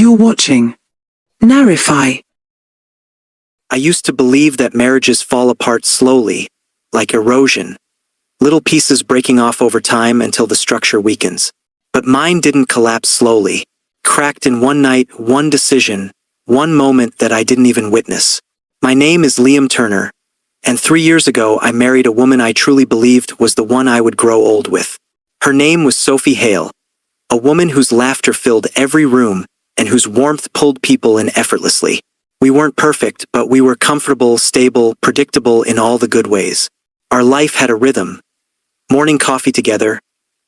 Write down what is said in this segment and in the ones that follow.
You're watching Narrify. I used to believe that marriages fall apart slowly, like erosion, little pieces breaking off over time until the structure weakens. But mine didn't collapse slowly, cracked in one night, one decision, one moment that I didn't even witness. My name is Liam Turner, and 3 years ago I married a woman I truly believed was the one I would grow old with. Her name was Sophie Hale, a woman whose laughter filled every room and whose warmth pulled people in effortlessly. We weren't perfect, but we were comfortable, stable, predictable in all the good ways. Our life had a rhythm. Morning coffee together,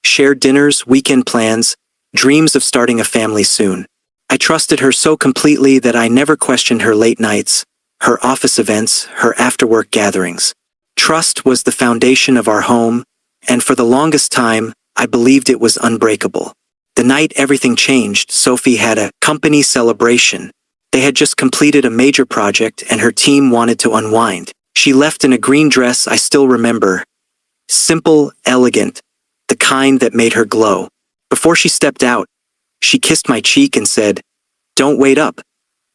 shared dinners, weekend plans, dreams of starting a family soon. I trusted her so completely that I never questioned her late nights, her office events, her after-work gatherings. Trust was the foundation of our home, and for the longest time, I believed it was unbreakable. The night everything changed, Sophie had a company celebration. They had just completed a major project and her team wanted to unwind. She left in a green dress I still remember. Simple, elegant, the kind that made her glow. Before she stepped out, she kissed my cheek and said, "Don't wait up,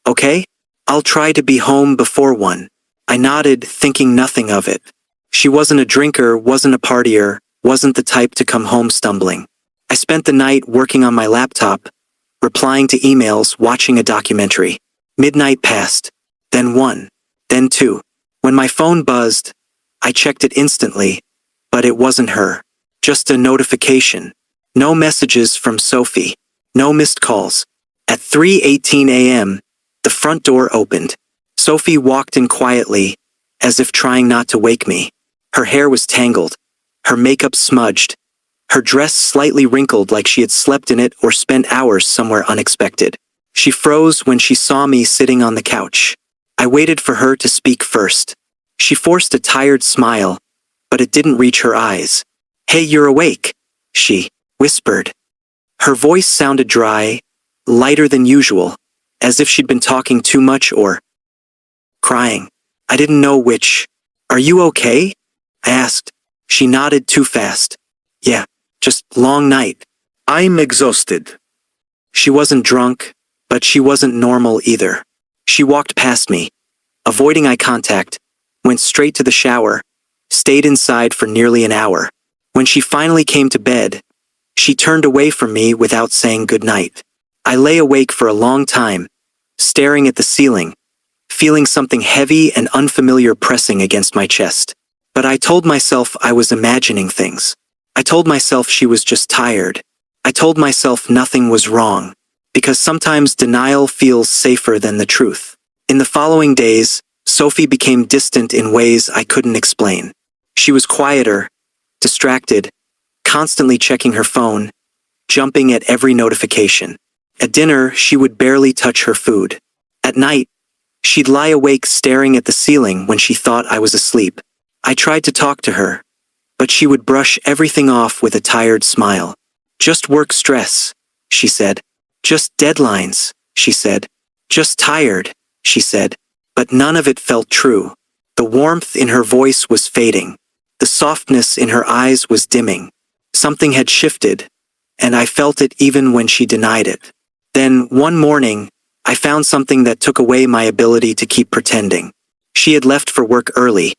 okay? I'll try to be home before 1." I nodded, thinking nothing of it. She wasn't a drinker, wasn't a partier, wasn't the type to come home stumbling. I spent the night working on my laptop, replying to emails, watching a documentary. Midnight passed, then 1, then 2. When my phone buzzed, I checked it instantly, but it wasn't her. Just a notification. No messages from Sophie. No missed calls. At 3:18 a.m., the front door opened. Sophie walked in quietly, as if trying not to wake me. Her hair was tangled. Her makeup smudged. Her dress slightly wrinkled like she had slept in it or spent hours somewhere unexpected. She froze when she saw me sitting on the couch. I waited for her to speak first. She forced a tired smile, but it didn't reach her eyes. "Hey, you're awake," she whispered. Her voice sounded dry, lighter than usual, as if she'd been talking too much or crying. I didn't know which. "Are you okay?" I asked. She nodded too fast. "Yeah, just long night. I'm exhausted." She wasn't drunk, but she wasn't normal either. She walked past me, avoiding eye contact, went straight to the shower, stayed inside for nearly an hour. When she finally came to bed, she turned away from me without saying goodnight. I lay awake for a long time, staring at the ceiling, feeling something heavy and unfamiliar pressing against my chest. But I told myself I was imagining things. I told myself she was just tired. I told myself nothing was wrong, because sometimes denial feels safer than the truth. In the following days, Sophie became distant in ways I couldn't explain. She was quieter, distracted, constantly checking her phone, jumping at every notification. At dinner, she would barely touch her food. At night, she'd lie awake staring at the ceiling when she thought I was asleep. I tried to talk to her, but she would brush everything off with a tired smile. "Just work stress," she said. "Just deadlines," she said. "Just tired," she said. But none of it felt true. The warmth in her voice was fading. The softness in her eyes was dimming. Something had shifted, and I felt it even when she denied it. Then, one morning, I found something that took away my ability to keep pretending. She had left for work early,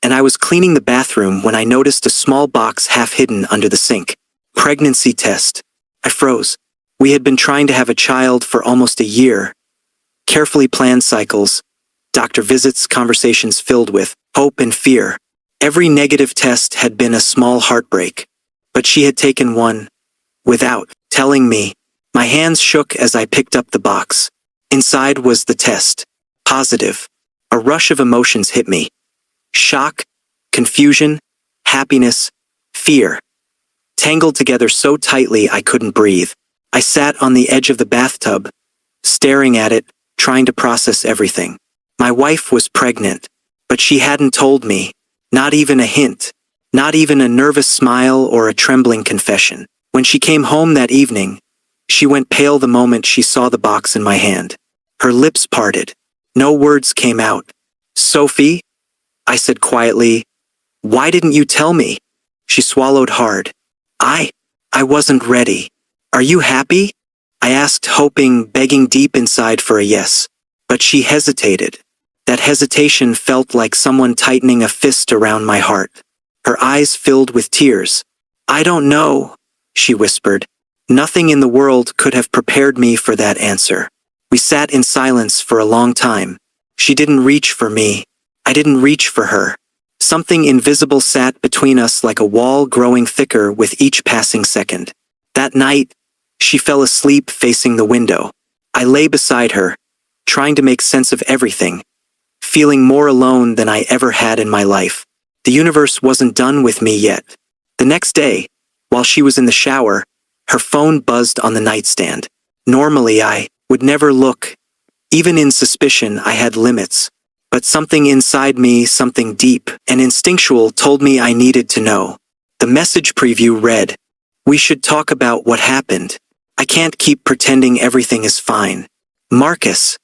and I was cleaning the bathroom when I noticed a small box half hidden under the sink. "Pregnancy test." I froze. We had been trying to have a child for almost a year. Carefully planned cycles, doctor visits, conversations filled with hope and fear. Every negative test had been a small heartbreak. But she had taken one, without telling me. My hands shook as I picked up the box. Inside was the test. Positive. A rush of emotions hit me. Shock, confusion, happiness, fear. Tangled together so tightly I couldn't breathe. I sat on the edge of the bathtub, staring at it, trying to process everything. My wife was pregnant, but she hadn't told me. Not even a hint. Not even a nervous smile or a trembling confession. When she came home that evening, she went pale the moment she saw the box in my hand. Her lips parted. No words came out. "Sophie," I said quietly, "why didn't you tell me?" She swallowed hard. I wasn't ready. "Are you happy?" I asked, hoping, begging deep inside for a yes. But she hesitated. That hesitation felt like someone tightening a fist around my heart. Her eyes filled with tears. "I don't know," she whispered. Nothing in the world could have prepared me for that answer. We sat in silence for a long time. She didn't reach for me. I didn't reach for her. Something invisible sat between us like a wall growing thicker with each passing second. That night, she fell asleep facing the window. I lay beside her, trying to make sense of everything, feeling more alone than I ever had in my life. The universe wasn't done with me yet. The next day, while she was in the shower, her phone buzzed on the nightstand. Normally I would never look. Even in suspicion, I had limits. But something inside me, something deep and instinctual, told me I needed to know. The message preview read, "We should talk about what happened. I can't keep pretending everything is fine." Marcus,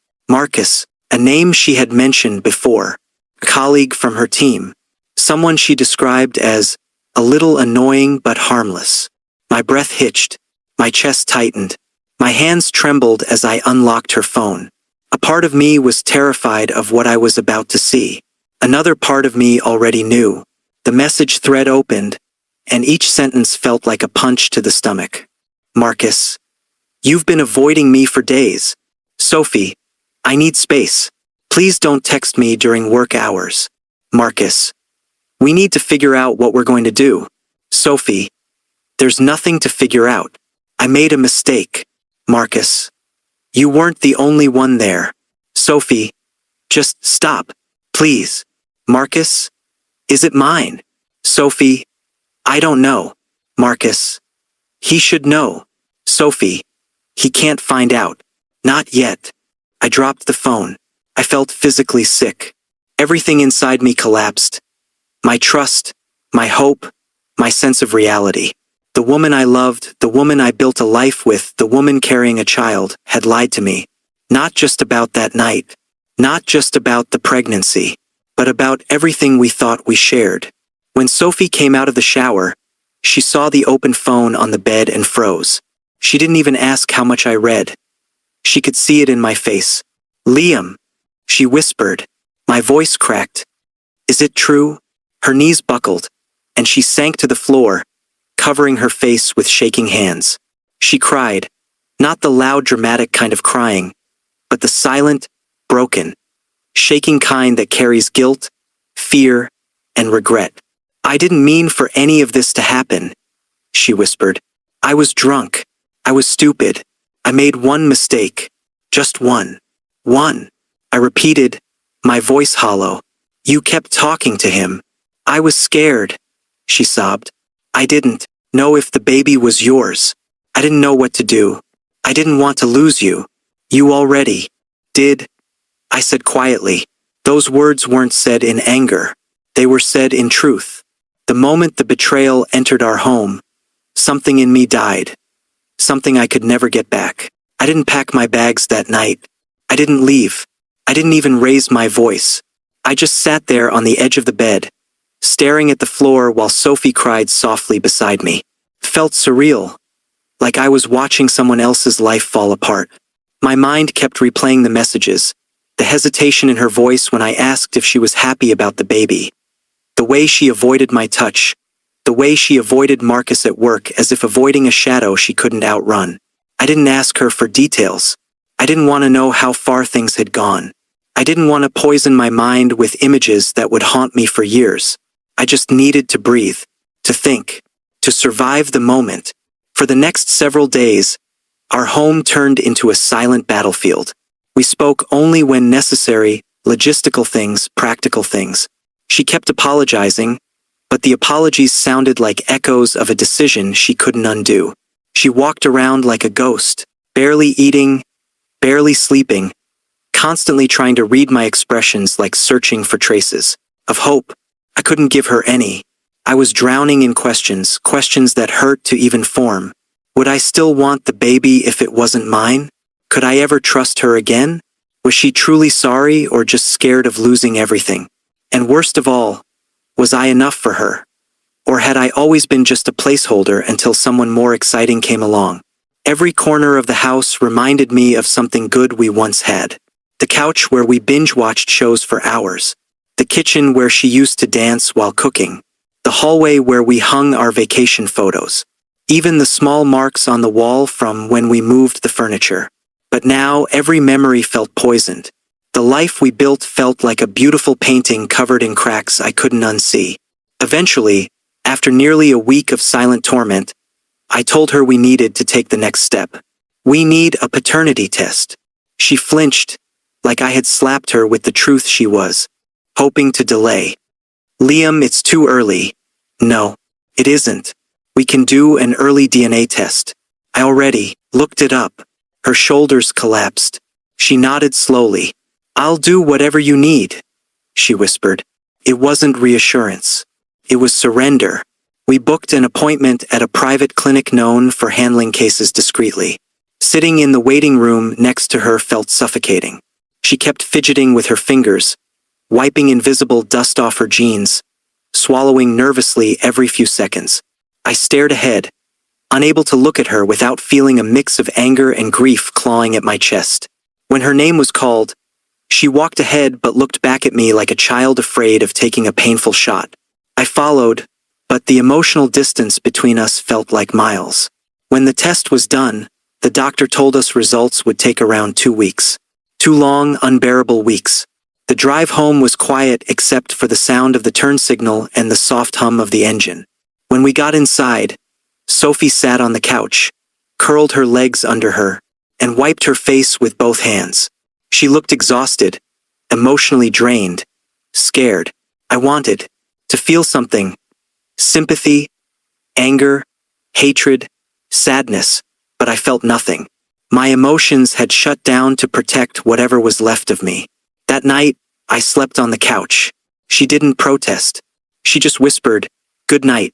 a name she had mentioned before, a colleague from her team, someone she described as a little annoying but harmless. My breath hitched, my chest tightened, my hands trembled as I unlocked her phone. A part of me was terrified of what I was about to see. Another part of me already knew. The message thread opened, and each sentence felt like a punch to the stomach. "Marcus, you've been avoiding me for days. Sophie, I need space. Please don't text me during work hours. Marcus, we need to figure out what we're going to do. Sophie, there's nothing to figure out. I made a mistake. Marcus, you weren't the only one there. Sophie, just stop, please. Marcus, is it mine? Sophie, I don't know. Marcus, he should know. Sophie, he can't find out. Not yet." I dropped the phone. I felt physically sick. Everything inside me collapsed. My trust, my hope, my sense of reality. The woman I loved, the woman I built a life with, the woman carrying a child, had lied to me. Not just about that night. Not just about the pregnancy. But about everything we thought we shared. When Sophie came out of the shower, she saw the open phone on the bed and froze. She didn't even ask how much I read. She could see it in my face. "Liam," she whispered. My voice cracked. "Is it true?" Her knees buckled, and she sank to the floor, covering her face with shaking hands. She cried, not the loud dramatic kind of crying, but the silent, broken, shaking kind that carries guilt, fear, and regret. "I didn't mean for any of this to happen," she whispered. "I was drunk. I was stupid. I made one mistake. Just one. One." I repeated, my voice hollow. "You kept talking to him. I was scared," she sobbed. "I didn't know if the baby was yours. I didn't know what to do. I didn't want to lose you. You already did," I said quietly. Those words weren't said in anger. They were said in truth. The moment the betrayal entered our home, something in me died. Something I could never get back. I didn't pack my bags that night. I didn't leave. I didn't even raise my voice. I just sat there on the edge of the bed, staring at the floor while Sophie cried softly beside me. It felt surreal, like I was watching someone else's life fall apart. My mind kept replaying the messages, the hesitation in her voice when I asked if she was happy about the baby, the way she avoided my touch, the way she avoided Marcus at work as if avoiding a shadow she couldn't outrun. I didn't ask her for details. I didn't want to know how far things had gone. I didn't want to poison my mind with images that would haunt me for years. I just needed to breathe, to think, to survive the moment. For the next several days, our home turned into a silent battlefield. We spoke only when necessary, logistical things, practical things. She kept apologizing, but the apologies sounded like echoes of a decision she couldn't undo. She walked around like a ghost, barely eating, barely sleeping, constantly trying to read my expressions like searching for traces of hope. I couldn't give her any. I was drowning in questions, questions that hurt to even form. Would I still want the baby if it wasn't mine? Could I ever trust her again? Was she truly sorry or just scared of losing everything? And worst of all, was I enough for her? Or had I always been just a placeholder until someone more exciting came along? Every corner of the house reminded me of something good we once had. The couch where we binge-watched shows for hours. The kitchen where she used to dance while cooking. The hallway where we hung our vacation photos. Even the small marks on the wall from when we moved the furniture. But now every memory felt poisoned. The life we built felt like a beautiful painting covered in cracks I couldn't unsee. Eventually, after nearly a week of silent torment, I told her we needed to take the next step. We need a paternity test. She flinched, like I had slapped her with the truth she was, hoping to delay. Liam, it's too early. No, it isn't. We can do an early DNA test. I already looked it up. Her shoulders collapsed. She nodded slowly. I'll do whatever you need, she whispered. It wasn't reassurance. It was surrender. We booked an appointment at a private clinic known for handling cases discreetly. Sitting in the waiting room next to her felt suffocating. She kept fidgeting with her fingers, wiping invisible dust off her jeans, swallowing nervously every few seconds. I stared ahead, unable to look at her without feeling a mix of anger and grief clawing at my chest. When her name was called, she walked ahead but looked back at me like a child afraid of taking a painful shot. I followed, but the emotional distance between us felt like miles. When the test was done, the doctor told us results would take around 2 weeks. 2 long, unbearable weeks. The drive home was quiet except for the sound of the turn signal and the soft hum of the engine. When we got inside, Sophie sat on the couch, curled her legs under her, and wiped her face with both hands. She looked exhausted, emotionally drained, scared. I wanted to feel something. Sympathy, anger, hatred, sadness, but I felt nothing. My emotions had shut down to protect whatever was left of me. That night, I slept on the couch. She didn't protest. She just whispered, "Good night,"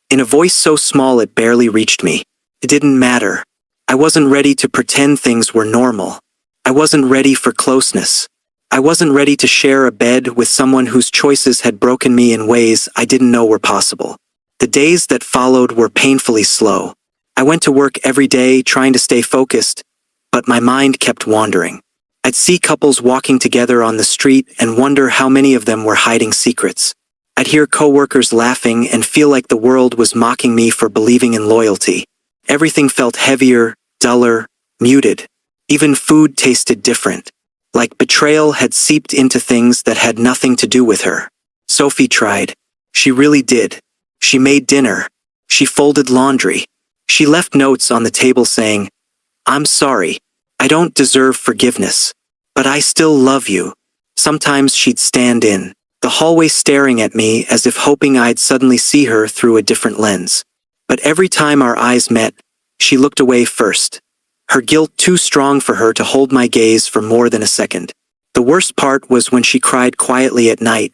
in a voice so small it barely reached me. It didn't matter. I wasn't ready to pretend things were normal. I wasn't ready for closeness. I wasn't ready to share a bed with someone whose choices had broken me in ways I didn't know were possible. The days that followed were painfully slow. I went to work every day trying to stay focused, but my mind kept wandering. I'd see couples walking together on the street and wonder how many of them were hiding secrets. I'd hear coworkers laughing and feel like the world was mocking me for believing in loyalty. Everything felt heavier, duller, muted. Even food tasted different. Like betrayal had seeped into things that had nothing to do with her. Sophie tried. She really did. She made dinner. She folded laundry. She left notes on the table saying, "I'm sorry. I don't deserve forgiveness. But I still love you." Sometimes she'd stand in the hallway staring at me as if hoping I'd suddenly see her through a different lens. But every time our eyes met, she looked away first. Her guilt too strong for her to hold my gaze for more than a second. The worst part was when she cried quietly at night,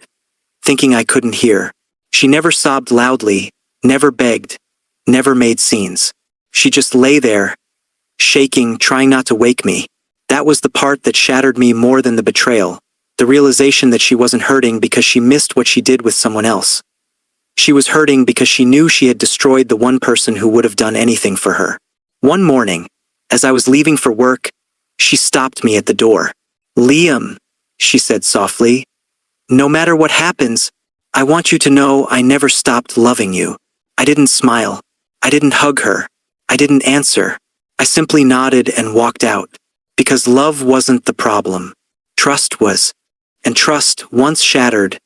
thinking I couldn't hear. She never sobbed loudly, never begged, never made scenes. She just lay there, shaking, trying not to wake me. That was the part that shattered me more than the betrayal, the realization that she wasn't hurting because she missed what she did with someone else. She was hurting because she knew she had destroyed the one person who would have done anything for her. One morning, as I was leaving for work, she stopped me at the door. "Liam," she said softly, "no matter what happens, I want you to know I never stopped loving you." I didn't smile. I didn't hug her. I didn't answer. I simply nodded and walked out. Because love wasn't the problem. Trust was. And trust, once shattered,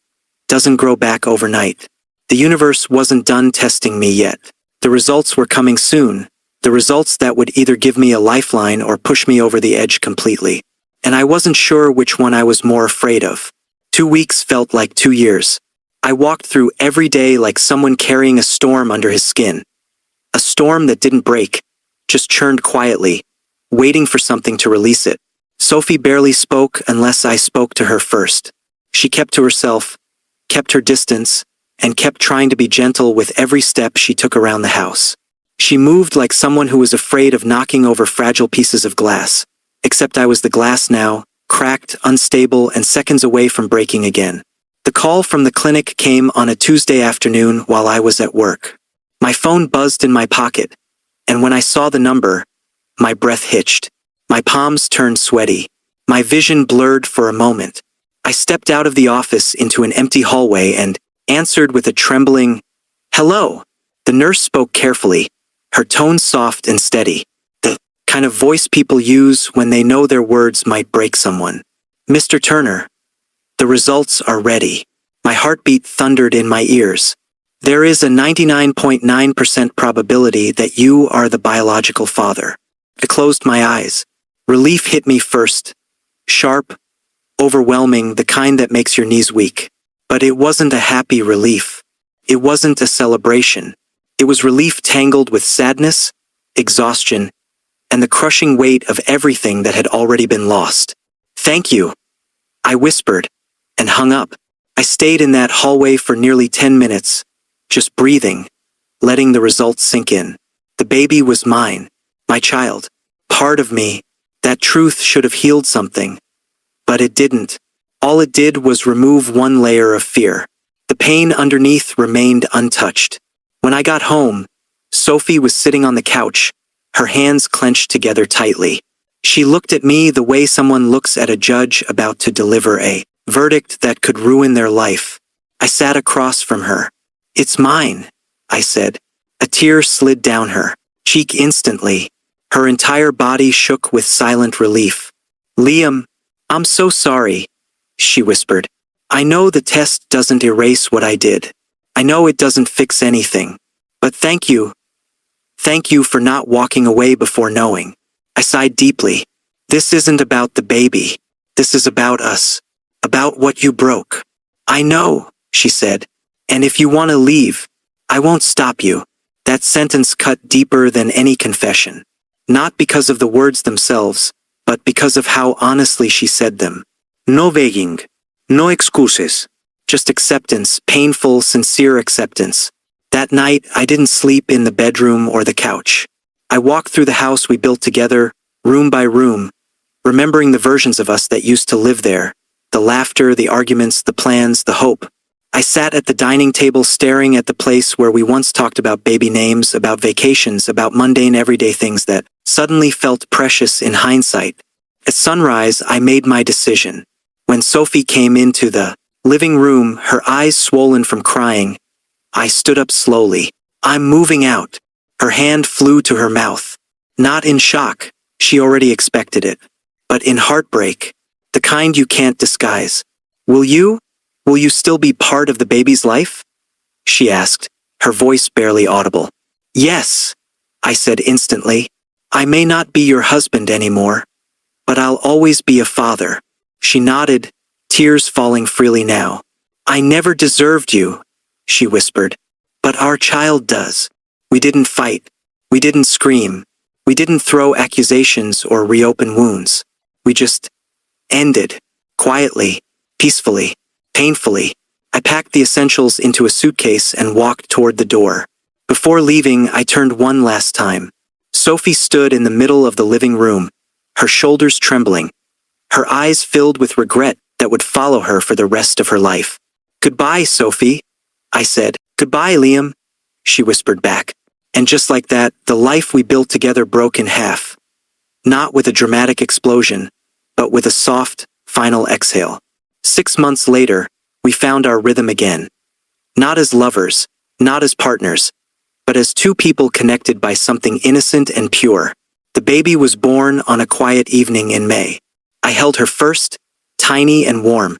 doesn't grow back overnight. The universe wasn't done testing me yet. The results were coming soon. The results that would either give me a lifeline or push me over the edge completely. And I wasn't sure which one I was more afraid of. 2 weeks felt like 2 years. I walked through every day like someone carrying a storm under his skin. A storm that didn't break, just churned quietly, waiting for something to release it. Sophie barely spoke unless I spoke to her first. She kept to herself, kept her distance, and kept trying to be gentle with every step she took around the house. She moved like someone who was afraid of knocking over fragile pieces of glass. Except I was the glass now, cracked, unstable, and seconds away from breaking again. The call from the clinic came on a Tuesday afternoon while I was at work. My phone buzzed in my pocket, and when I saw the number, My breath hitched. My palms turned sweaty. My vision blurred for a moment. I stepped out of the office into an empty hallway and answered with a trembling, "Hello." The nurse spoke carefully, her tone soft and steady, the kind of voice people use when they know their words might break someone. "Mr. Turner, the results are ready." My heartbeat thundered in my ears. "There is a 99.9% probability that you are the biological father." I closed my eyes. Relief hit me first. Sharp, overwhelming, the kind that makes your knees weak. But it wasn't a happy relief. It wasn't a celebration. It was relief tangled with sadness, exhaustion, and the crushing weight of everything that had already been lost. "Thank you," I whispered, and hung up. I stayed in that hallway for nearly 10 minutes, just breathing, letting the results sink in. The baby was mine, my child, part of me. That truth should have healed something. But it didn't. All it did was remove one layer of fear. The pain underneath remained untouched. When I got home, Sophie was sitting on the couch, her hands clenched together tightly. She looked at me the way someone looks at a judge about to deliver a verdict that could ruin their life. I sat across from her. "It's mine," I said. A tear slid down her cheek instantly. Her entire body shook with silent relief. "Liam, I'm so sorry," she whispered. "I know the test doesn't erase what I did. I know it doesn't fix anything. But thank you. Thank you for not walking away before knowing." I sighed deeply. "This isn't about the baby. This is about us. About what you broke." "I know," she said. "And if you want to leave, I won't stop you." That sentence cut deeper than any confession. Not because of the words themselves, but because of how honestly she said them. No begging. No excuses. Just acceptance, painful, sincere acceptance. That night, I didn't sleep in the bedroom or the couch. I walked through the house we built together, room by room, remembering the versions of us that used to live there. The laughter, the arguments, the plans, the hope. I sat at the dining table staring at the place where we once talked about baby names, about vacations, about mundane everyday things that suddenly felt precious in hindsight. At sunrise, I made my decision. When Sophie came into the living room, her eyes swollen from crying, I stood up slowly. "I'm moving out." Her hand flew to her mouth. Not in shock, she already expected it, but in heartbreak, the kind you can't disguise. Will you still be part of the baby's life?" she asked, her voice barely audible. "Yes," I said instantly. "I may not be your husband anymore, but I'll always be a father." She nodded, tears falling freely now. "I never deserved you," she whispered, "but our child does." We didn't fight. We didn't scream. We didn't throw accusations or reopen wounds. We just ended, quietly, peacefully, painfully. I packed the essentials into a suitcase and walked toward the door. Before leaving, I turned one last time. Sophie stood in the middle of the living room, her shoulders trembling, her eyes filled with regret that would follow her for the rest of her life. "Goodbye, Sophie," I said. "Goodbye, Liam," she whispered back. And just like that, the life we built together broke in half. Not with a dramatic explosion, but with a soft, final exhale. 6 months later, we found our rhythm again. Not as lovers, not as partners, but as two people connected by something innocent and pure. The baby was born on a quiet evening in May. I held her first, tiny and warm,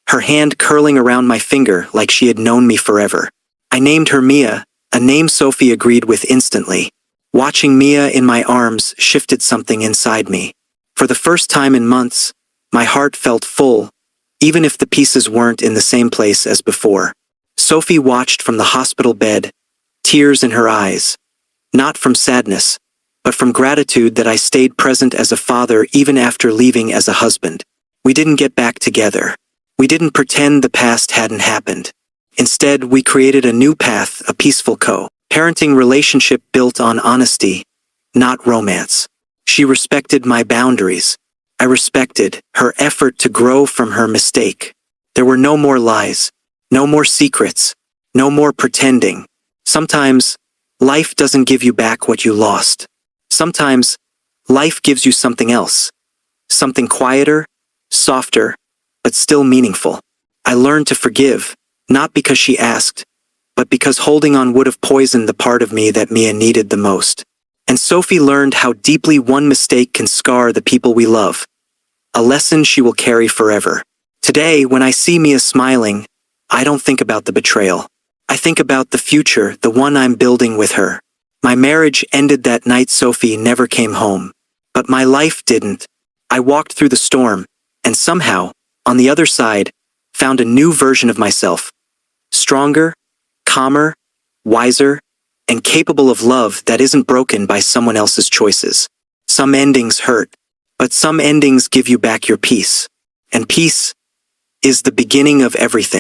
her hand curling around my finger like she had known me forever. I named her Mia, a name Sophie agreed with instantly. Watching Mia in my arms shifted something inside me. For the first time in months, my heart felt full, even if the pieces weren't in the same place as before. Sophie watched from the hospital bed, tears in her eyes. Not from sadness, but from gratitude that I stayed present as a father even after leaving as a husband. We didn't get back together. We didn't pretend the past hadn't happened. Instead, we created a new path, a peaceful co-parenting relationship built on honesty, not romance. She respected my boundaries. I respected her effort to grow from her mistake. There were no more lies, no more secrets, no more pretending. Sometimes, life doesn't give you back what you lost. Sometimes, life gives you something else. Something quieter, softer, but still meaningful. I learned to forgive, not because she asked, but because holding on would have poisoned the part of me that Mia needed the most. And Sophie learned how deeply one mistake can scar the people we love. A lesson she will carry forever. Today, when I see Mia smiling, I don't think about the betrayal. I think about the future, the one I'm building with her. My marriage ended that night Sophie never came home. But my life didn't. I walked through the storm, and somehow, on the other side, found a new version of myself. Stronger, calmer, wiser, and capable of love that isn't broken by someone else's choices. Some endings hurt, but some endings give you back your peace. And peace is the beginning of everything.